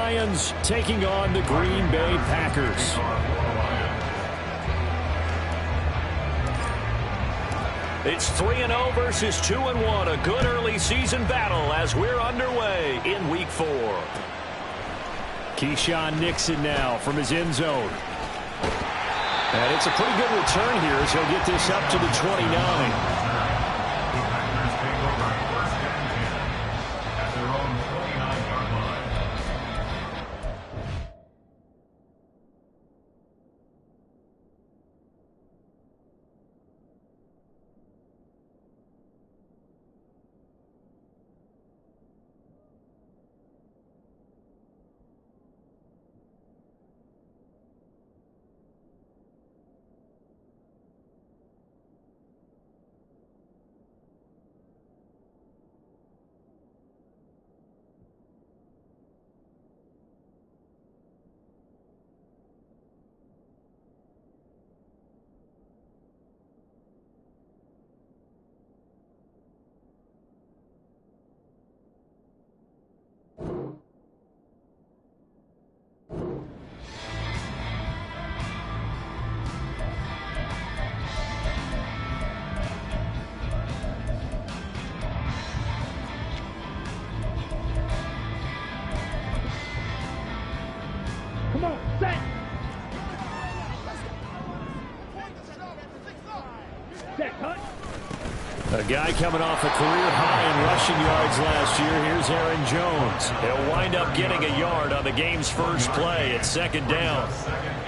Lions taking on the Green Bay Packers. It's 3-0 versus 2-1. A good early season battle as we're underway in Week 4. Keyshawn Nixon now from his end zone. And it's a pretty good return here as he'll get this up to the 29. A guy coming off a career high in rushing yards last year. Here's Aaron Jones. He'll wind up getting a yard on the game's first play at second down.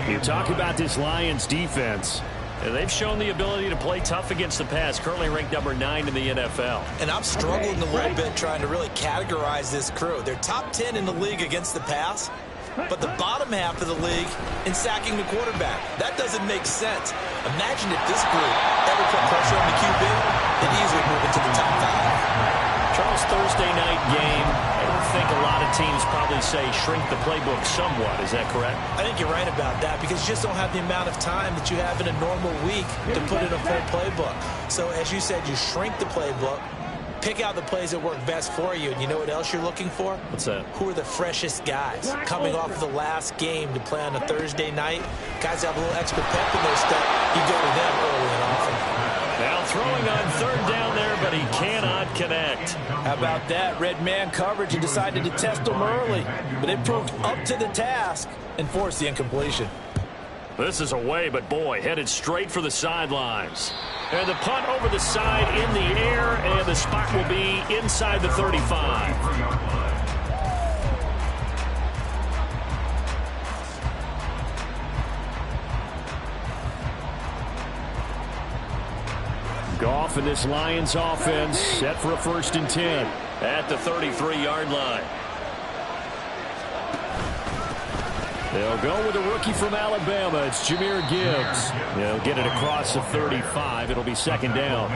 You talk about this Lions defense. They've shown the ability to play tough against the pass, currently ranked number 9 in the NFL. And I'm struggling a little bit trying to really categorize this crew. They're top 10 in the league against the pass, but the bottom half of the league in sacking the quarterback. That doesn't make sense. Imagine if this group ever put pressure on the QB, they'd easily move into the top 5. Charles, Thursday night game. I don't think a lot of teams probably say shrink the playbook somewhat. Is that correct? I think you're right about that because you just don't have the amount of time that you have in a normal week to put in a full playbook. So as you said, you shrink the playbook, pick out the plays that work best for you. And you know what else you're looking for? What's that? Who are the freshest guys coming off of the last game to play on a Thursday night? Guys have a little extra pep in their step. You go to them early and often. Now throwing on third down there, but he cannot connect. How about that? Red man coverage and decided to test him early. But it proved up to the task and forced the incompletion. This is away, but boy, headed straight for the sidelines. And the punt over the side in the air, and the spot will be inside the 35. Goff and this Lions offense set for a 1st and 10 at the 33-yard line. They'll go with a rookie from Alabama. It's Jahmyr Gibbs. They'll get it across the 35. It'll be second down.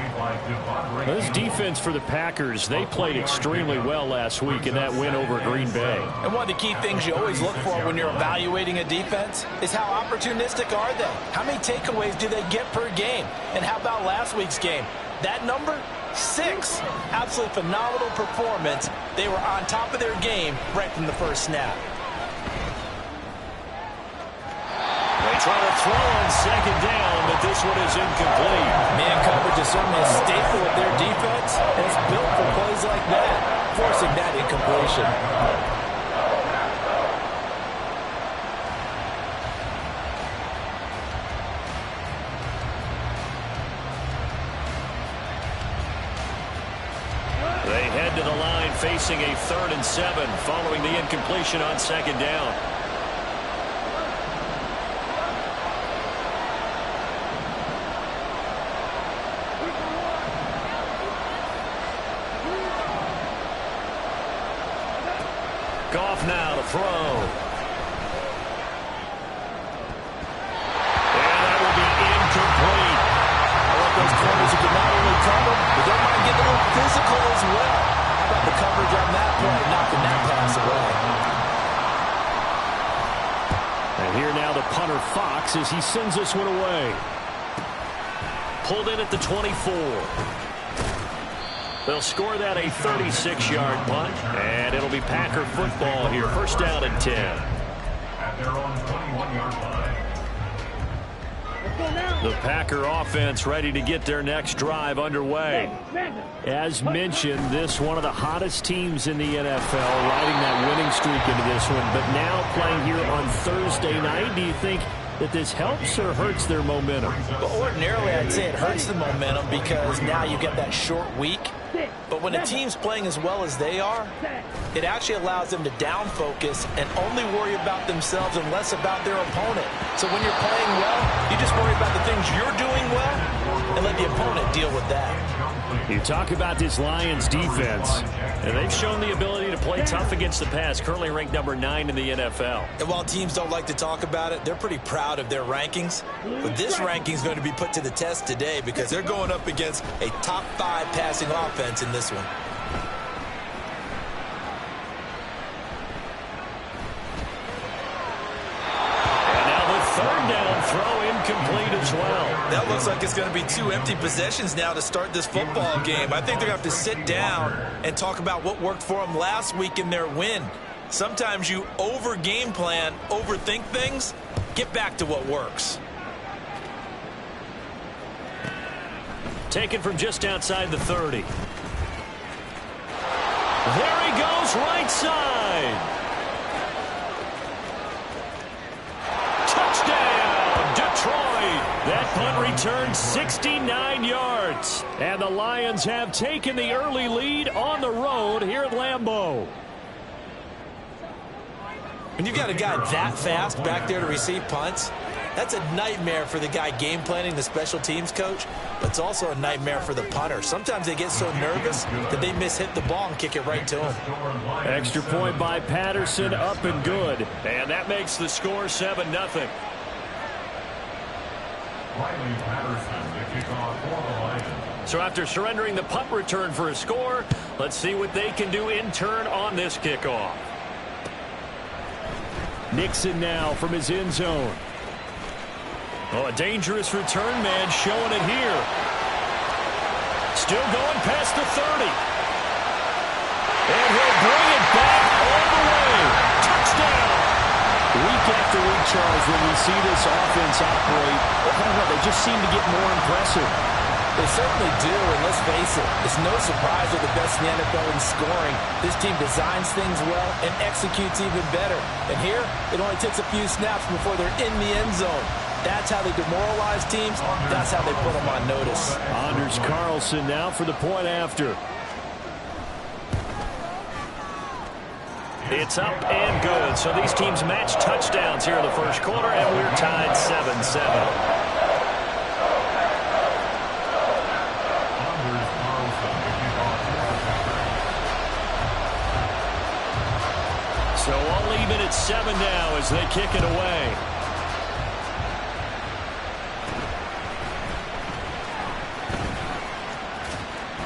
This defense for the Packers, they played extremely well last week in that win over Green Bay. And one of the key things you always look for when you're evaluating a defense is how opportunistic are they? How many takeaways do they get per game? And how about last week's game? That number? 6. Absolutely phenomenal performance. They were on top of their game right from the first snap. They try to throw on second down, but this one is incomplete. Man coverage is certainly a staple of their defense, and it's built for plays like that, forcing that incompletion. They head to the line facing a 3rd and 7 following the incompletion on second down. Goff now to throw. And that will be incomplete. I like those corners who can not only cover, but don't mind getting a little physical as well. How about the coverage on that play, knocking that pass away? And here now the punter Fox as he sends this one away. Pulled in at the 24. They'll score that a 36-yard punt, and it'll be Packer football here. First down and 10. At their own 21-yard line. The Packer offense ready to get their next drive underway. As mentioned, this one of the hottest teams in the NFL, riding that winning streak into this one. But now playing here on Thursday night, do you think that this helps or hurts their momentum? Well, ordinarily, I'd say it hurts the momentum because now you get that short week. But when a team's playing as well as they are, it actually allows them to down focus and only worry about themselves and less about their opponent. So when you're playing well, you just worry about the things you're doing well and let the opponent deal with that. You talk about this Lions defense, and they've shown the ability to play tough against the pass, currently ranked number 9 in the NFL. And while teams don't like to talk about it, they're pretty proud of their rankings. But this ranking is going to be put to the test today because they're going up against a top 5 passing offense in this one. And now the third down throw incomplete as well. That looks like it's going to be 2 empty possessions now to start this football game. I think they're going to have to sit down and talk about what worked for them last week in their win. Sometimes you over-game plan, overthink things. Get back to what works. Taken from just outside the 30. There he goes, right side. Touchdown, Detroit. That punt returned 69 yards. And the Lions have taken the early lead on the road here at Lambeau. When you've got a guy that fast back there to receive punts, that's a nightmare for the guy game planning, the special teams coach, but it's also a nightmare for the punter. Sometimes they get so nervous that they mishit the ball and kick it right to him. Extra point by Patterson, up and good. And that makes the score 7-0. Riley Patterson, the kickoff for the Lions. So after surrendering the punt return for a score, let's see what they can do in turn on this kickoff. Nixon now from his end zone. Oh, a dangerous return man showing it here. Still going past the 30. And he'll bring it back all the way. Touchdown. Week after week, Charles, when we see this offense operate, I don't know, they just seem to get more impressive. They certainly do, and let's face it, it's no surprise they're the best in the NFL in scoring. This team designs things well and executes even better. And here, it only takes a few snaps before they're in the end zone. That's how they demoralize teams. That's how they put them on notice. Anders Carlson now for the point after. It's up and good. So these teams match touchdowns here in the first quarter, and we're tied 7-7. So all even at 7 now as they kick it away.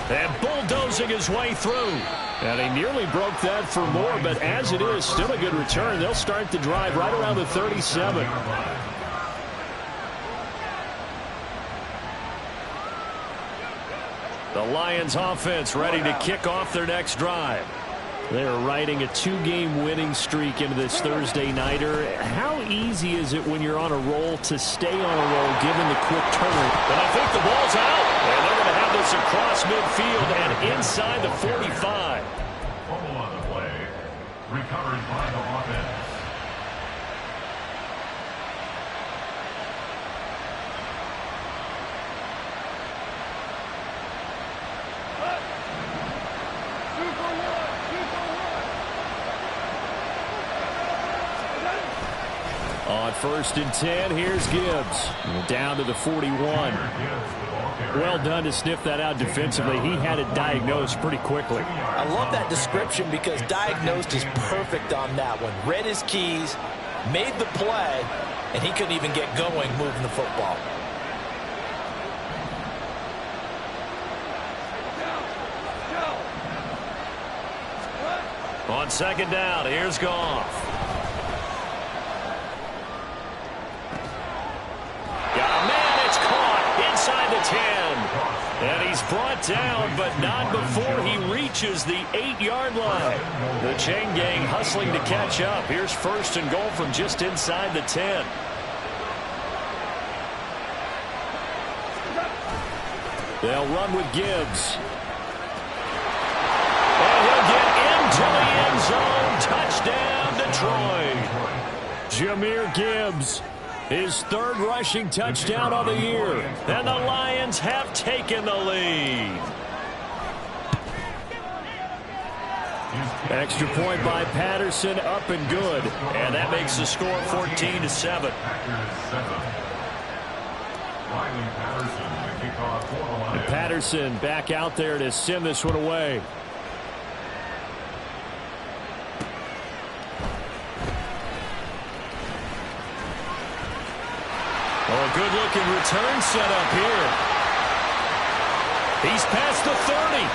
And bulldozing his way through. And he nearly broke that for more, but as it is, still a good return. They'll start the drive right around the 37. The Lions offense ready to kick off their next drive. They're riding a 2-game winning streak into this Thursday nighter. How easy is it when you're on a roll to stay on a roll given the quick turn? And I think the ball's out. And they're going to have this across midfield and inside the 45. Fumble on the play. Recovered by the offense. On 1st and 10, here's Gibbs. Down to the 41. Well done to sniff that out defensively. He had it diagnosed pretty quickly. I love that description because diagnosed is perfect on that one. Read his keys, made the play, and he couldn't even get going moving the football. On 2nd down, here's Goff. Got a man, it's caught inside the 10. And he's brought brought down, but not before he reaches the 8-yard line. The chain gang hustling to catch up. Here's 1st and goal from just inside the 10. They'll run with Gibbs. And he'll get into the end zone. Touchdown, Detroit. Jahmyr Gibbs, his 3rd rushing touchdown of the year. And the Lions have taken the lead. Extra point by Patterson, up and good. And that makes the score 14-7. And Patterson back out there to send this one away. Oh, a good-looking return set up here. He's past the 30.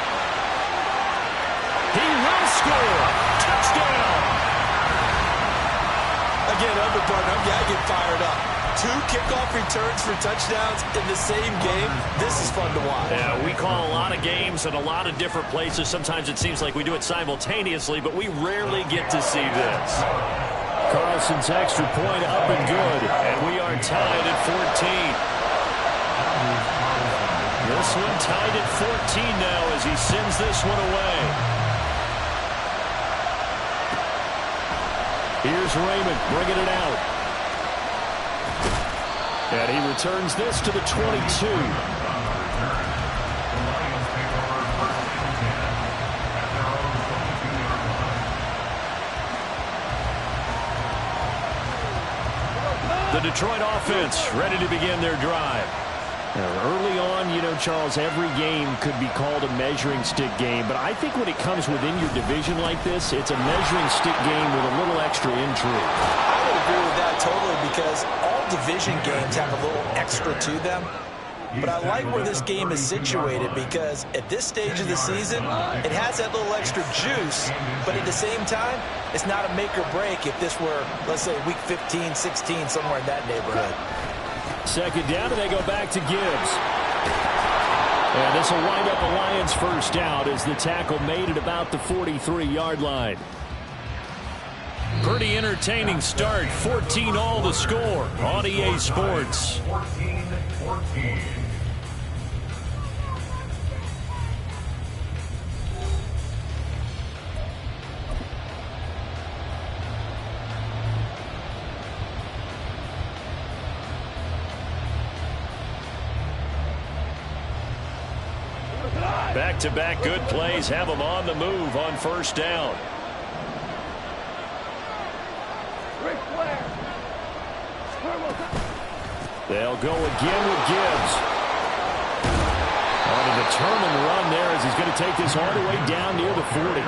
He will score. Touchdown. Again, I get fired up. 2 kickoff returns for touchdowns in the same game. This is fun to watch. Yeah, we call a lot of games in a lot of different places. Sometimes it seems like we do it simultaneously, but we rarely get to see this. Carlson's extra point up and good, and we are tied at 14. This one tied at 14 now as he sends this one away. Here's Raymond bringing it out. And he returns this to the 22. The Detroit offense ready to begin their drive. Now, early on, you know, Charles, every game could be called a measuring stick game. But I think when it comes within your division like this, it's a measuring stick game with a little extra intrigue. I would agree with that totally because all division games have a little extra to them. But I like where this game is situated because at this stage of the season, it has that little extra juice. But at the same time, it's not a make or break if this were, let's say, week 15, 16, somewhere in that neighborhood. 2nd down, and they go back to Gibbs. And this will wind up a Lions 1st down as the tackle made it about the 43-yard line. Pretty entertaining start. 14-all the score on EA Sports. 14-14. Back-to-back good plays have them on the move on 1st down. They'll go again with Gibbs. On a determined run there as he's going to take this all the way down near the 40.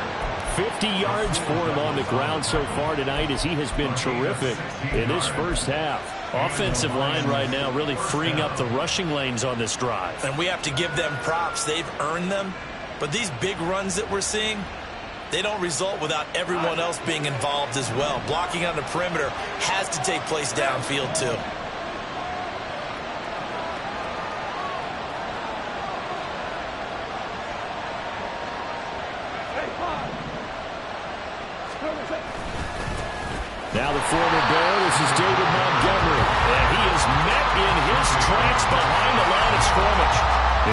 50 yards for him on the ground so far tonight as he has been terrific in this 1st half. Offensive line right now really freeing up the rushing lanes on this drive. And we have to give them props. They've earned them. But these big runs that we're seeing, they don't result without everyone else being involved as well. Blocking on the perimeter has to take place downfield too. Now the former Bear, this is David Montgomery. And he is met in his tracks behind the line of scrimmage.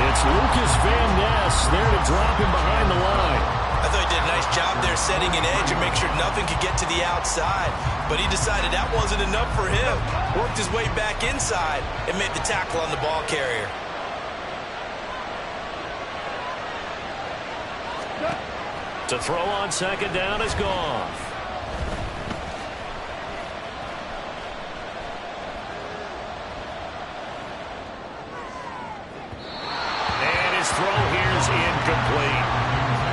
It's Lucas Van Ness there to drop him behind the line. I thought he did a nice job there setting an edge and make sure nothing could get to the outside. But he decided that wasn't enough for him. Worked his way back inside and made the tackle on the ball carrier. To throw on 2nd down is Goff. Throw here's incomplete.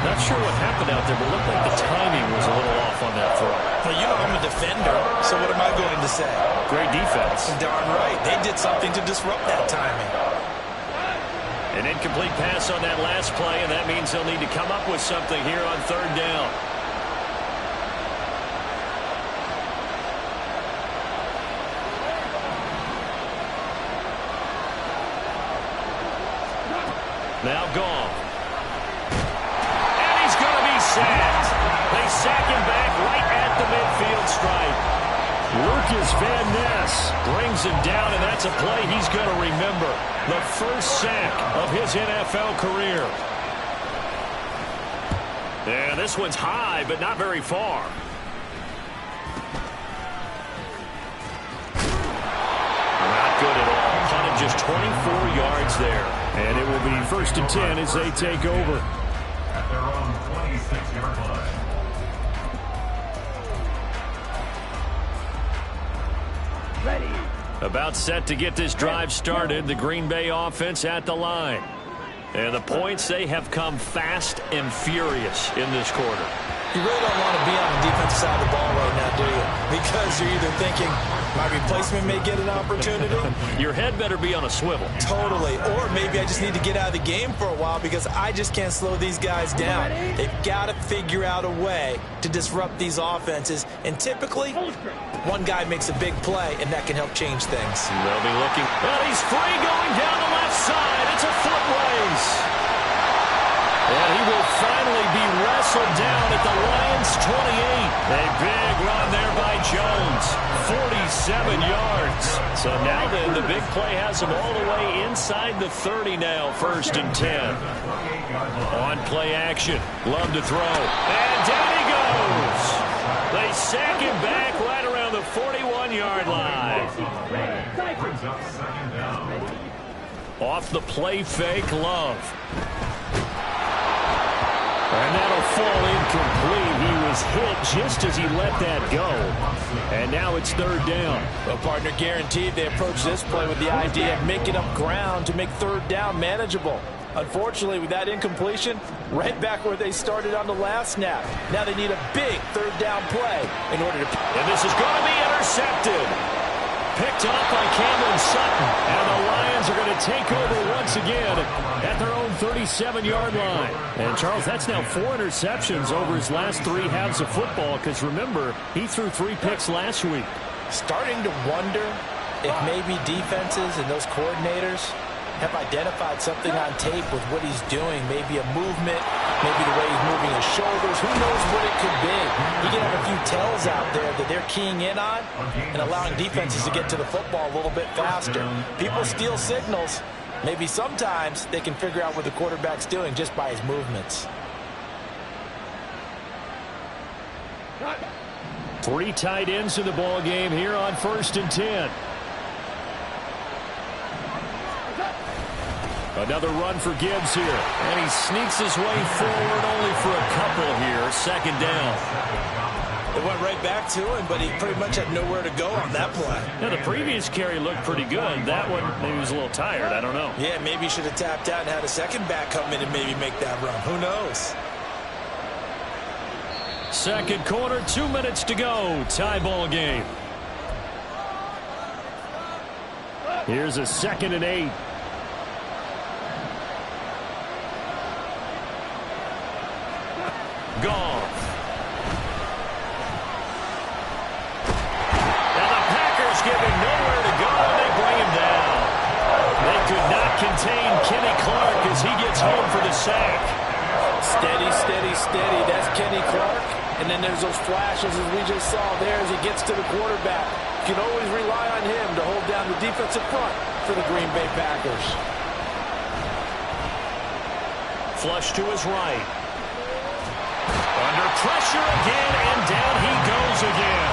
Not sure what happened out there, but it looked like the timing was a little off on that throw. Well, you know I'm a defender, so what am I going to say? Great defense. Darn right. They did something to disrupt that timing. An incomplete pass on that last play, and that means they'll need to come up with something here on 3rd down. Now Goff. is Van Ness. Brings him down, and that's a play he's going to remember. The first sack of his NFL career. And this one's high, but not very far. Not good at all. Punted just 24 yards there. And it will be 1st and 10 as they take over. At their own 26-yard line. About set to get this drive started. The Green Bay offense at the line. And the points, they have come fast and furious in this quarter. You really don't want to be on the defensive side of the ball right now, do you? Because you're either thinking, my replacement may get an opportunity. Your head better be on a swivel. Totally. Or maybe I just need to get out of the game for a while because I just can't slow these guys down. They've got to figure out a way to disrupt these offenses. And typically, one guy makes a big play, and that can help change things. They'll be looking. And he's free going down the left side. It's a foot race. And he will finally be wrestled down at the Lions' 28. A big run there by Jones. 47 yards. So now then, the big play has him all the way inside the 30 now. 1st and 10. On play action. Love to throw. And down he goes. They sack him back right around the 41-yard line. Brings up 2nd down. Off the play fake, Love. And that'll fall incomplete. He was hit just as he let that go. And now it's 3rd down. Well, partner, guaranteed they approach this play with the idea of making up ground to make 3rd down manageable. Unfortunately, with that incompletion, right back where they started on the last snap. Now they need a big 3rd down play in order to... And this is going to be intercepted. Picked off by Cameron Sutton. And the Lions are going to take over once again at their own 37-yard line. And, Charles, that's now 4 interceptions over his last 3 halves of football. Because, remember, he threw 3 picks last week. Starting to wonder if maybe defenses and those coordinators have identified something on tape with what he's doing. Maybe a movement, maybe the way he's moving his shoulders. Who knows what it could be? He can have a few tells out there that they're keying in on and allowing defenses to get to the football a little bit faster. People steal signals. Maybe sometimes they can figure out what the quarterback's doing just by his movements. 3 tight ends in the ball game here on 1st and 10. Another run for Gibbs here. And he sneaks his way forward only for a couple here. 2nd down. It went right back to him, but he pretty much had nowhere to go on that play. Now, the previous carry looked pretty good. That one, maybe he was a little tired. I don't know. Yeah, maybe he should have tapped out and had a second back come in and maybe make that run. Who knows? 2nd quarter, 2 minutes to go. Tie ball game. Here's a 2nd and 8. Goff. Now the Packers give him nowhere to go, and they bring him down. They could not contain Kenny Clark as he gets home for the sack. Steady, steady, steady. That's Kenny Clark. And then there's those flashes as we just saw there as he gets to the quarterback. You can always rely on him to hold down the defensive front for the Green Bay Packers. Flush to his right. Under pressure again, and down he goes again.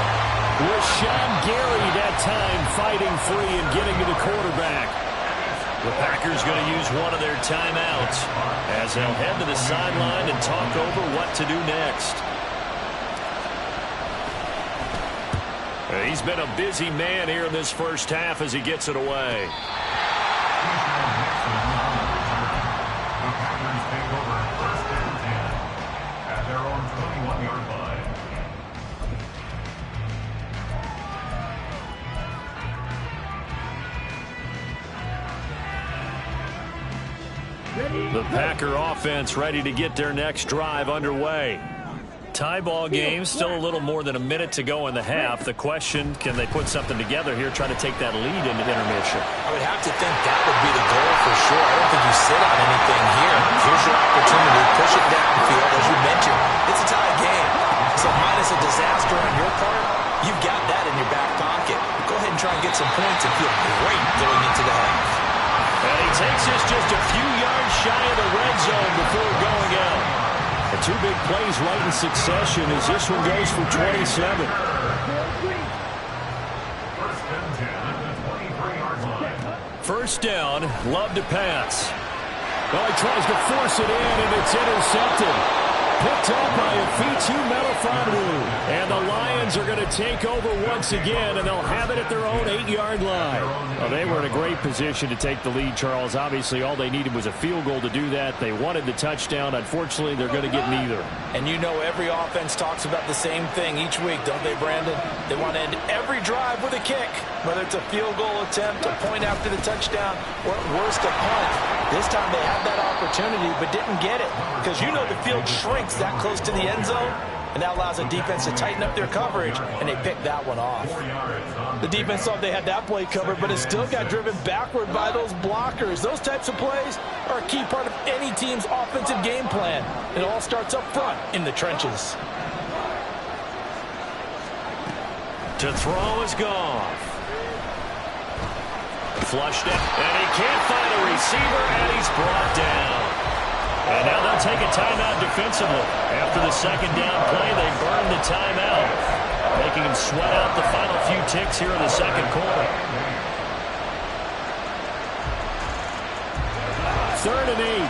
Rashawn Gary that time fighting free and getting to the quarterback. The Packers going to use one of their timeouts as they'll head to the sideline and talk over what to do next. He's been a busy man here in this first half as he gets it away. The Packer offense ready to get their next drive underway. Tie ball game, still a little more than a minute to go in the half. The question, can they put something together here, try to take that lead into intermission? I would have to think that would be the goal for sure. I don't think you sit on anything here. Here's your opportunity. Push it downfield. As you mentioned, it's a tie game. So minus a disaster on your part, you've got that in your back pocket. and try and get some points and feel great going into the half. And he takes this just a few yards shy of the red zone before going out. And two big plays right in succession as this one goes for 27. First down, Love to pass. Well, he tries to force it in, and it's intercepted. Picked up by a Fitu Melifonwu. And the Lions are going to take over once again, and they'll have it at their own 8-yard line. Well, they were in a great position to take the lead, Charles. Obviously, all they needed was a field goal to do that. They wanted the touchdown. Unfortunately, they're going to get neither. And you know every offense talks about the same thing each week, don't they, Brandon? They want to end every drive with a kick, whether it's a field goal attempt, a point after the touchdown, or at worst, a punt. This time they had that opportunity but didn't get it because you know the field shrinks that close to the end zone, and that allows the defense to tighten up their coverage, and they picked that one off. The defense thought they had that play covered, but it still got driven backward by those blockers. Those types of plays are a key part of any team's offensive game plan. It all starts up front in the trenches. To throw is Goff. Flushed it, and he can't find a receiver, and he's brought down. And now they'll take a timeout defensively. After the second down play, they burn the timeout, making him sweat out the final few ticks here in the second quarter. 3rd and 8.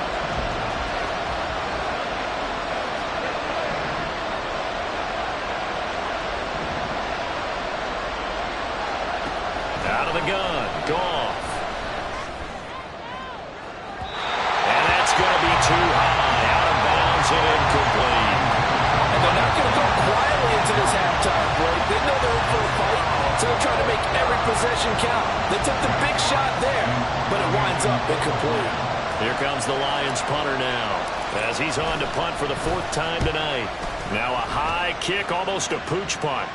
Out of the gun, Goff. And that's going to be too high, out of bounds and incomplete. And they're not going to go quietly into this halftime break. They know they're in for a fight, so they're trying to make every possession count. They took the big shot there, but it winds up incomplete. Here comes the Lions punter now, as he's on to punt for the 4th time tonight. Now a high kick, almost a pooch punt.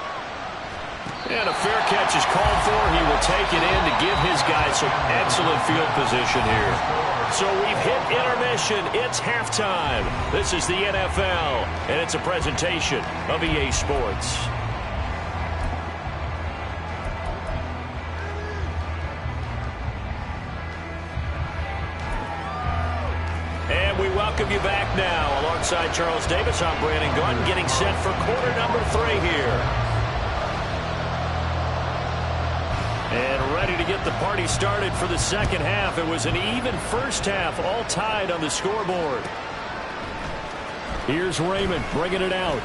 And a fair catch is called for. He will take it in to give his guys some excellent field position here. So we've hit intermission. It's halftime. This is the NFL, and it's a presentation of EA Sports. And we welcome you back now. Alongside Charles Davis, I'm Brandon Gunn, getting set for quarter number 3 here. And ready to get the party started for the second half. It was an even first half, all tied on the scoreboard. Here's Raymond bringing it out.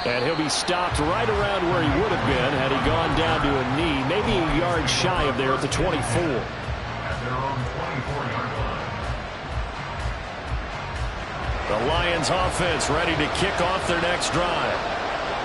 And he'll be stopped right around where he would have been had he gone down to a knee, maybe a yard shy of there at the 24. At their own 24-yard line. The Lions offense ready to kick off their next drive.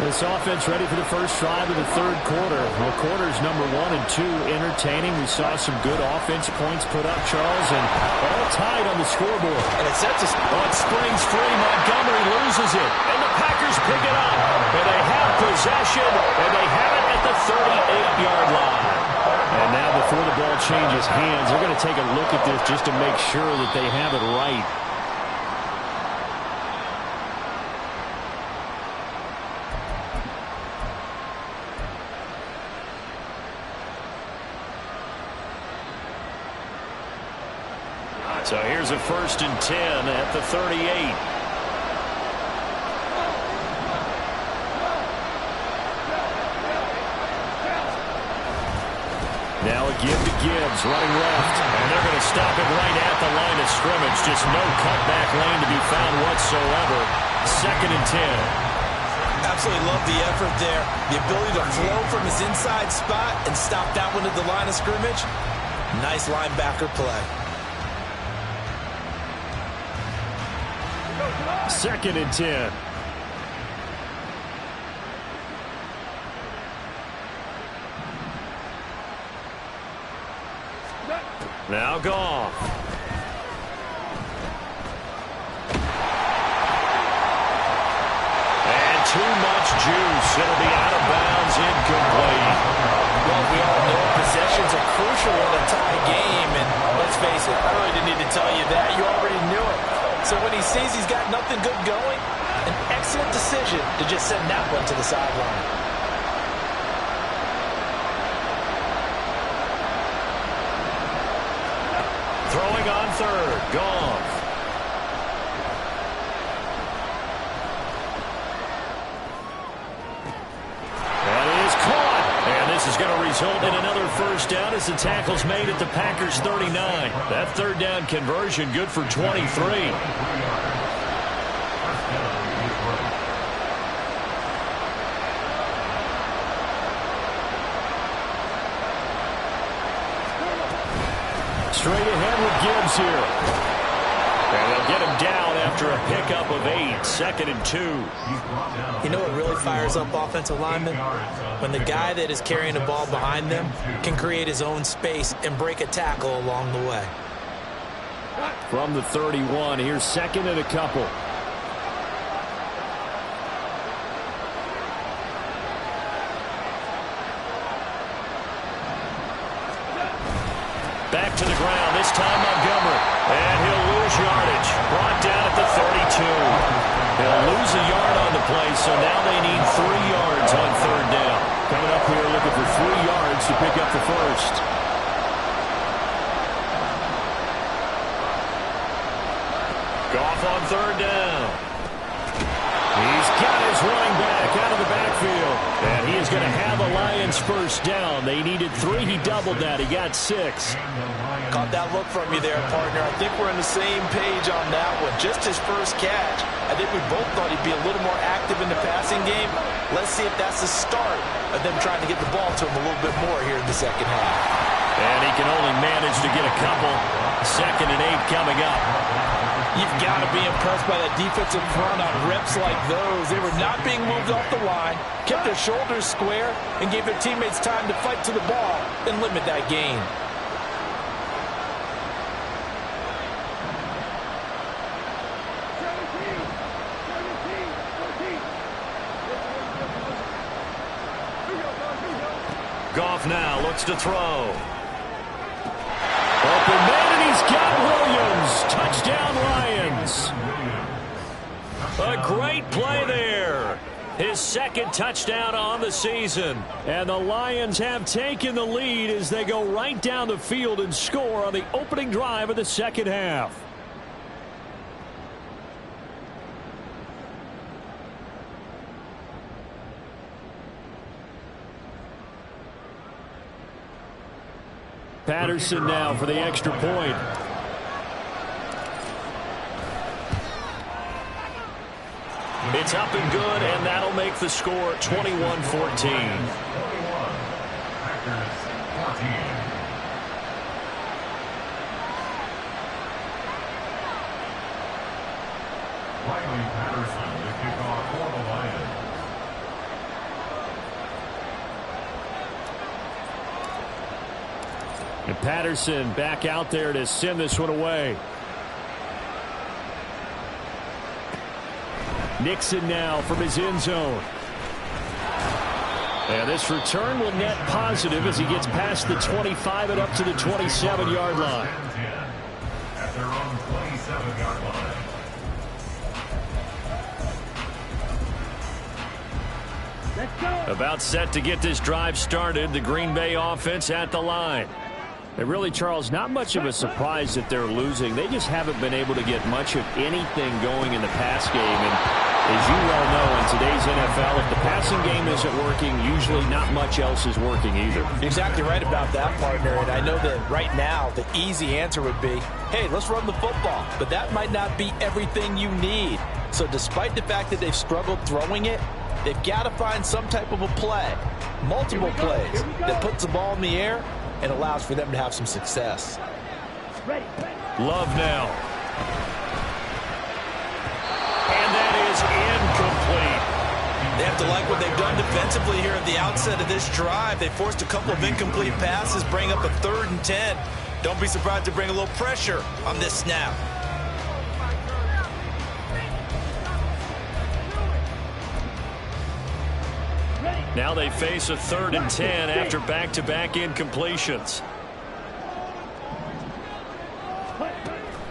This offense ready for the first drive of the 3rd quarter. Well, quarters number 1 and 2 entertaining. We saw some good offense points put up, Charles, and all tied on the scoreboard. And it sets us. Oh, it springs free. Montgomery loses it, and the Packers pick it up. And they have possession, and they have it at the 38-yard line. And now before the ball changes hands, they're going to take a look at this just to make sure that they have it right. So here's a 1st and 10 at the 38. Now a give to Gibbs, running left. And they're going to stop it right at the line of scrimmage. Just no cutback lane to be found whatsoever. 2nd and 10. Absolutely love the effort there. The ability to flow from his inside spot and stop that one at the line of scrimmage. Nice linebacker play. 2nd and 10. Now Goff. And too much juice. It'll be out of bounds, incomplete. Well, we all know possessions are crucial in a tie game, and let's face it, I really didn't need to tell you that. You already knew it. So when he sees he's got nothing good going, an excellent decision to just send that one to the sideline. throwing on third. Goff. That is caught. And this is going to result in another first down as the tackle's made at the Packers 39. That third down conversion good for 23. Straight ahead with Gibbs here. And they'll get him down after a pickup of 8. 2nd and 2. You know what really fires up offensive linemen? When the guy that is carrying the ball behind them can create his own space and break a tackle along the way. From the 31, here's 2nd and a couple. Back to the ground, this time Montgomery. And he'll lose yardage. Brought down at the 32. He'll lose a yard on the play, so now they need 3 yards on third down. Coming up here looking for 3 yards to pick up the first. Goff on third down. He's got his running back out of the backfield. And he is going to have a Lions first down. They needed 3. He doubled that. He got 6. Caught that look from you there, partner. I think we're on the same page on that one. Just his first catch. I think we both thought he'd be a little more active in the passing game. Let's see if that's the start of them trying to get the ball to him a little bit more here in the second half. And he can only manage to get a couple. 2nd and 8 coming up. You've got to be impressed by that defensive front on reps like those. They were not being moved off the line, kept their shoulders square, and gave their teammates time to fight to the ball and limit that gain. Goff now looks to throw. Open man, and he's got Williams. Touchdown, Lions. A great play there. His 2nd touchdown on the season. And the Lions have taken the lead as they go right down the field and score on the opening drive of the second half. Patterson now for the extra point. It's up and good, and that'll make the score 21-14. Patterson, the kickoff for the Lions. And Patterson back out there to send this one away. Nixon now from his end zone. And this return will net positive as he gets past the 25 and up to the 27-yard line. At their own 27-yard line. About set to get this drive started. The Green Bay offense at the line. And really, Charles, not much of a surprise that they're losing. They just haven't been able to get much of anything going in the pass game. And as you well know, in today's NFL, if the passing game isn't working, usually not much else is working either. You're exactly right about that, partner. And I know that right now the easy answer would be, hey, let's run the football. But that might not be everything you need. So despite the fact that they've struggled throwing it, they've got to find some type of a play, multiple plays, that puts the ball in the air and allows for them to have some success. Love now. And that is incomplete. They have to like what they've done defensively here at the outset of this drive. They forced a couple of incomplete passes, bring up a 3rd and 10. Don't be surprised to bring a little pressure on this snap. Now they face a 3rd and 10 after back-to-back incompletions.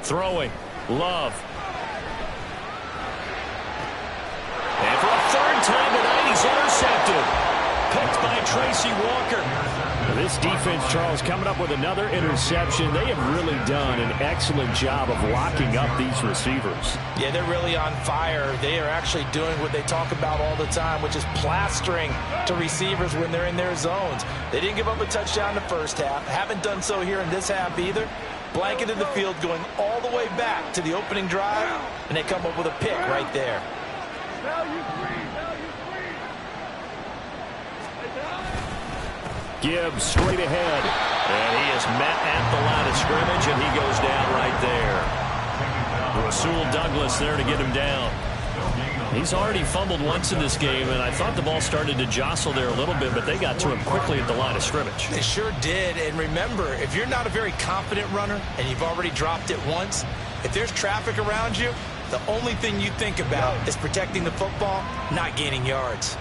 Throwing. Love. And for a 3rd time tonight, he's intercepted. picked by Tracy Walker. This defense, Charles, coming up with another interception. They have really done an excellent job of locking up these receivers. Yeah, they're really on fire. They are actually doing what they talk about all the time, which is plastering to receivers when they're in their zones. They didn't give up a touchdown in the first half. Haven't done so here in this half either. Blanketed the field going all the way back to the opening drive, and they come up with a pick right there. Gibbs straight ahead. And he is met at the line of scrimmage, and he goes down right there. Rasul Douglas there to get him down. He's already fumbled once in this game, and I thought the ball started to jostle there a little bit, but they got to him quickly at the line of scrimmage. They sure did. And remember, if you're not a very confident runner and you've already dropped it once, if there's traffic around you, the only thing you think about is protecting the football, not gaining yards.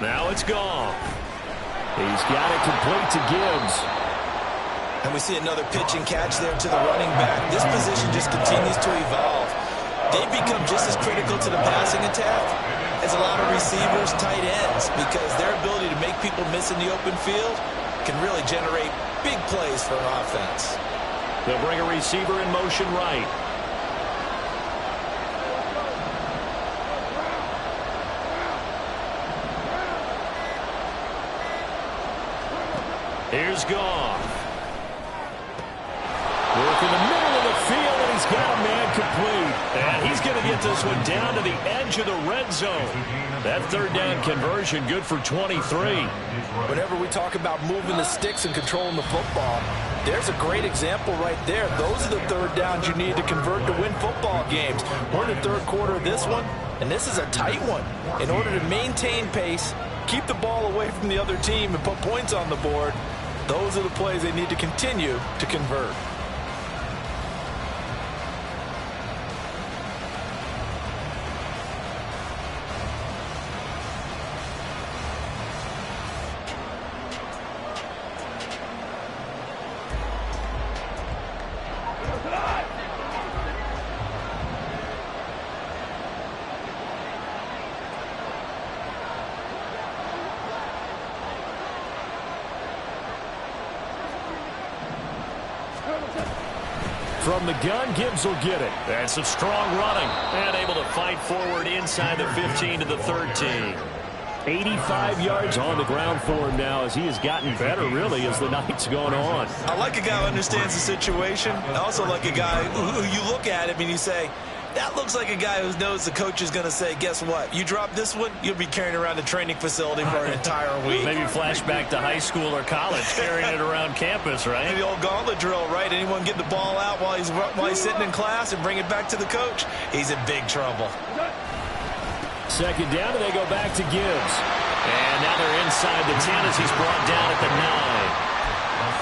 Now it's gone. He's got it complete to Gibbs. And we see another pitch and catch there to the running back. This position just continues to evolve. They've become just as critical to the passing attack as a lot of receivers, tight ends, because their ability to make people miss in the open field can really generate big plays for an offense. They'll bring a receiver in motion right. Here's Goff. Work in the middle of the field, and he's got a man complete. And he's going to get this one down to the edge of the red zone. That third down conversion good for 23. Whenever we talk about moving the sticks and controlling the football, there's a great example right there. Those are the third downs you need to convert to win football games. We're in the third quarter of this one, and this is a tight one. In order to maintain pace, keep the ball away from the other team, and put points on the board, those are the plays they need to continue to convert. From the gun, Gibbs will get it. That's some strong running. And able to fight forward inside the 15 to the 13. 85 yards on the ground for him now as he has gotten better, really, as the night's gone on. I like a guy who understands the situation. I also like a guy who you look at him and you say, that looks like a guy who knows the coach is going to say, guess what? You drop this one, you'll be carrying around the training facility for an entire week. Maybe flashback to high school or college, carrying it around campus, right? The old gauntlet drill, right? Anyone get the ball out while he's sitting in class and bring it back to the coach? He's in big trouble. Second down, and they go back to Gibbs. And now they're inside the 10 as he's brought down at the 9.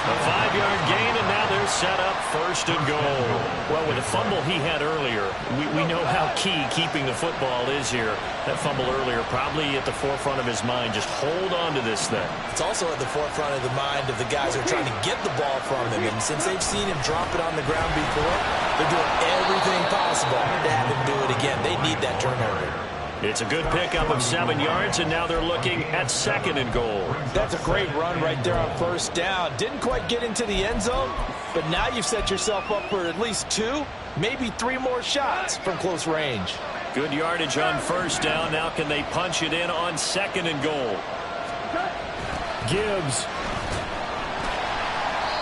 A 5-yard gain, and now they're set up first and goal. Well, with the fumble he had earlier, we know how key keeping the football is here. That fumble earlier probably at the forefront of his mind. Just hold on to this thing. It's also at the forefront of the mind of the guys who are trying to get the ball from him. And since they've seen him drop it on the ground before, they're doing everything possible to have him do it again. They need that turnover. It's a good pickup of 7 yards, and now they're looking at second and goal. That's a great run right there on first down. Didn't quite get into the end zone, but now you've set yourself up for at least 2, maybe 3 more shots from close range. Good yardage on first down. Now can they punch it in on second and goal? Gibbs.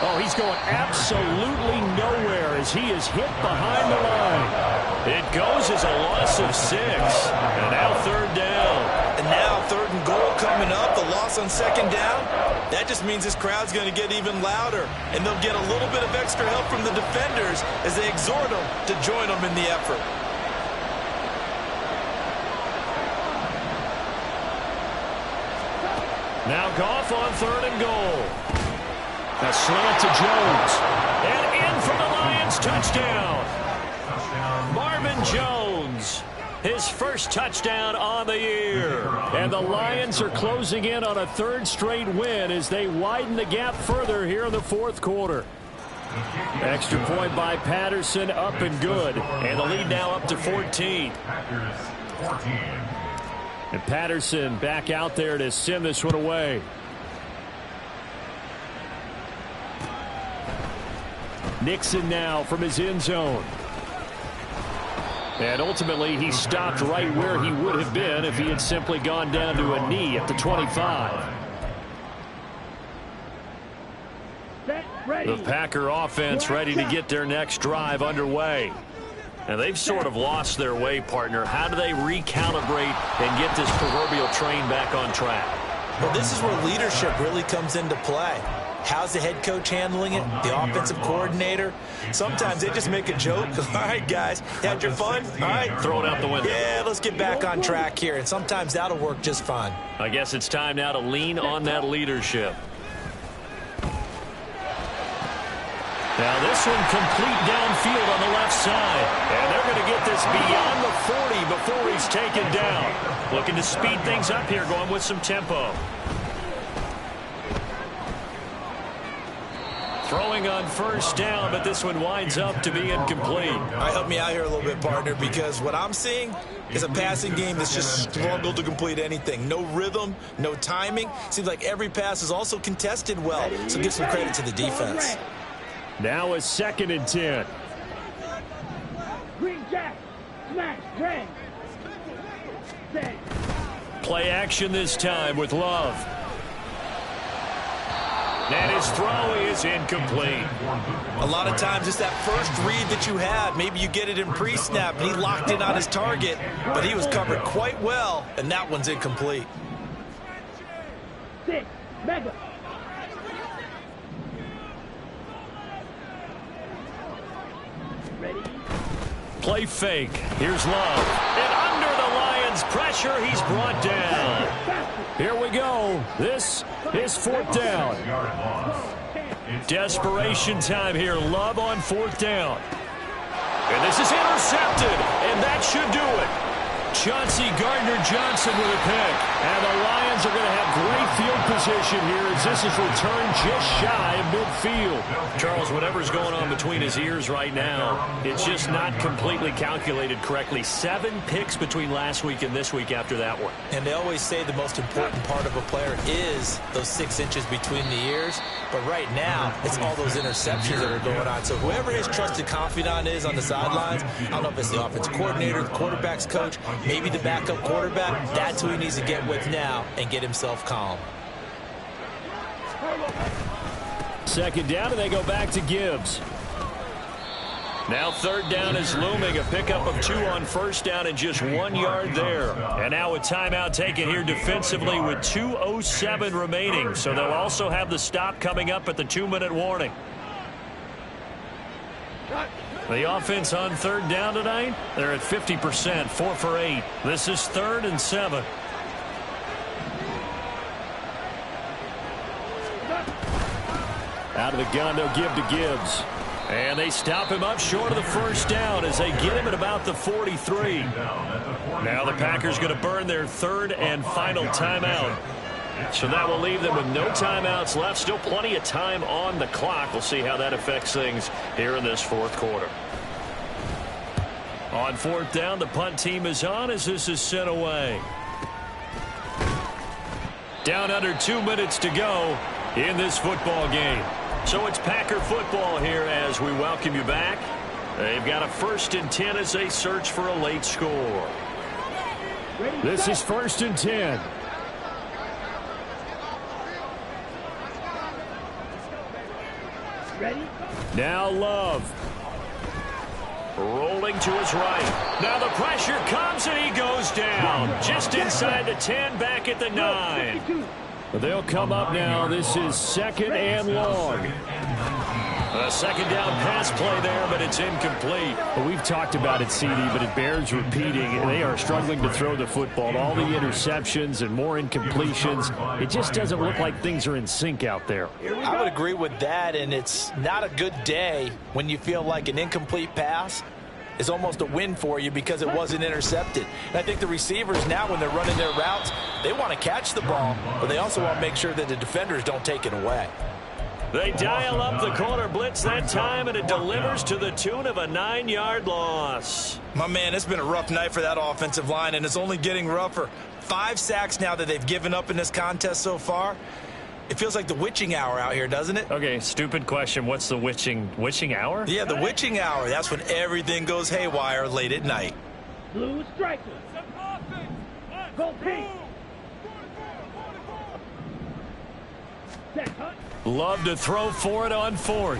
Oh, he's going absolutely nowhere as he is hit behind the line. It goes as a loss of 6. And now third down. And now third and goal coming up. The loss on second down. That just means this crowd's going to get even louder. And they'll get a little bit of extra help from the defenders as they exhort them to join them in the effort. Now Goff on third and goal. A slant to Jones. And in for the Lions, touchdown. Marvin Jones, his first touchdown on the year. And the Lions are closing in on a third straight win as they widen the gap further here in the fourth quarter. Extra point by Patterson, up and good. And the lead now up to 14. And Patterson back out there to send this one away. Nixon now from his end zone. And ultimately, he stopped right where he would have been if he had simply gone down to a knee at the 25. The Packer offense ready to get their next drive underway. And they've sort of lost their way, partner. How do they recalibrate and get this proverbial train back on track? Well, this is where leadership really comes into play. How's the head coach handling it? The offensive coordinator? Sometimes they just make a joke. All right, guys, had your fun? All right. Throw it out the window. Yeah, let's get back on track here. And sometimes that'll work just fine. I guess it's time now to lean on that leadership. Now this one complete downfield on the left side. And they're going to get this beyond the 40 before he's taken down. Looking to speed things up here, going with some tempo. Throwing on first down, but this one winds up to be incomplete. All right, help me out here a little bit, partner, because what I'm seeing is a passing game that's just struggled to complete anything. No rhythm, no timing. Seems like every pass is also contested well, so give some credit to the defense. Now a 2nd and 10. Green Jack, smash, red. Play action this time with Love. And his throw is incomplete. A lot of times it's that first read that you have. Maybe you get it in pre-snap, and he locked in on his target, but he was covered quite well, and that one's incomplete. 6, mega. Ready? Play fake. Here's Love. And under the Lions' pressure, he's brought down. Here we go. This is 4th down. Desperation time here. Love on 4th down. And this is intercepted. And that should do it. Chauncey Gardner-Johnson with a pick. And the Lions are going to have great field position here as this is returned just shy of midfield. Charles, whatever's going on between his ears right now, it's just not completely calculated correctly. 7 picks between last week and this week after that one. And they always say the most important part of a player is those 6 inches between the ears. But right now, it's all those interceptions that are going on. So whoever his trusted confidant is on the sidelines, I don't know if it's the offensive coordinator, the quarterback's coach, maybe the backup quarterback, that's who he needs to get with now and get himself calm. 2nd down, and they go back to Gibbs. Now 3rd down is looming. A pickup of 2 on 1st down and just 1 yard there. And now a timeout taken here defensively with 2:07 remaining. So they'll also have the stop coming up at the 2-minute warning. The offense on 3rd down tonight, they're at 50%, 4 for 8. This is 3rd and 7. Out of the gun, they'll give to Gibbs. And they stop him up short of the 1st down as they get him at about the 43. Now the Packers going to burn their 3rd and final timeout. So that will leave them with no timeouts left. Still plenty of time on the clock. We'll see how that affects things here in this 4th quarter. On 4th down, the punt team is on as this is sent away. Down under 2 minutes to go in this football game. So it's Packer football here as we welcome you back. They've got a 1st and 10 as they search for a late score. This is 1st and 10. Ready? Now Love. Rolling to his right. Now the pressure comes and he goes down. Just inside the 10, back at the 9. They'll come up now. This is 2nd and long. A 2nd down pass play there, but it's incomplete. Well, we've talked about it, CD, but it bears repeating. They are struggling to throw the football. All the interceptions and more incompletions. It just doesn't look like things are in sync out there. I would agree with that, and it's not a good day when you feel like an incomplete pass is almost a win for you because it wasn't intercepted. And I think the receivers now, when they're running their routes, they want to catch the ball, but they also want to make sure that the defenders don't take it away. They dial up the corner blitz that time, and it delivers to the tune of a 9-yard loss. My man, it's been a rough night for that offensive line, and it's only getting rougher. 5 sacks now that they've given up in this contest so far. It feels like the witching hour out here, doesn't it? Okay, stupid question. What's the witching hour? Yeah, the witching hour. That's when everything goes haywire late at night. Blue striker. Go pink. Set, hunt. Love to throw for it on 4th.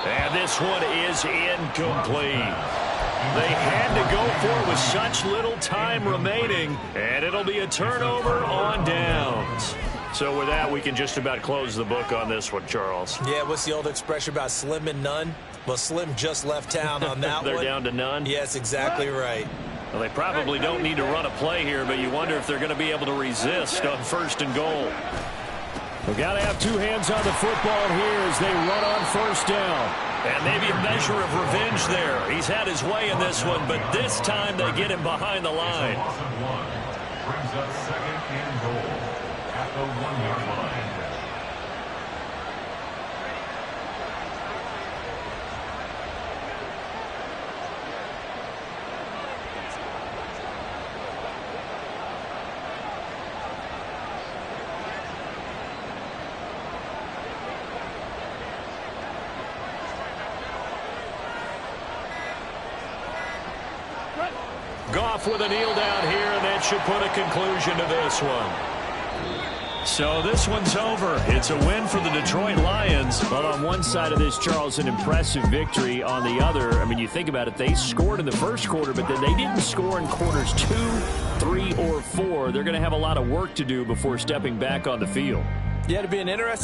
And this one is incomplete. They had to go for it with such little time remaining, and it'll be a turnover on downs. So with that, we can just about close the book on this one, Charles. Yeah, what's the old expression about slim and none? Well, Slim just left town on that They're one. down to none? Yes, exactly right. Well, they probably don't need to run a play here, but you wonder if they're going to be able to resist on 1st and goal. We've got to have 2 hands on the football here as they run on 1st down. And maybe a measure of revenge there. He's had his way in this one, but this time they get him behind the line. Brings up 2nd and goal at the 1-yard line. Goff with a kneel down here, and that should put a conclusion to this one. So this one's over. It's a win for the Detroit Lions. Well, on one side of this, Charles, an impressive victory. On the other, I mean, you think about it, they scored in the first quarter, but then they didn't score in quarters 2, 3, or 4. They're going to have a lot of work to do before stepping back on the field. Yeah, it'd be an interesting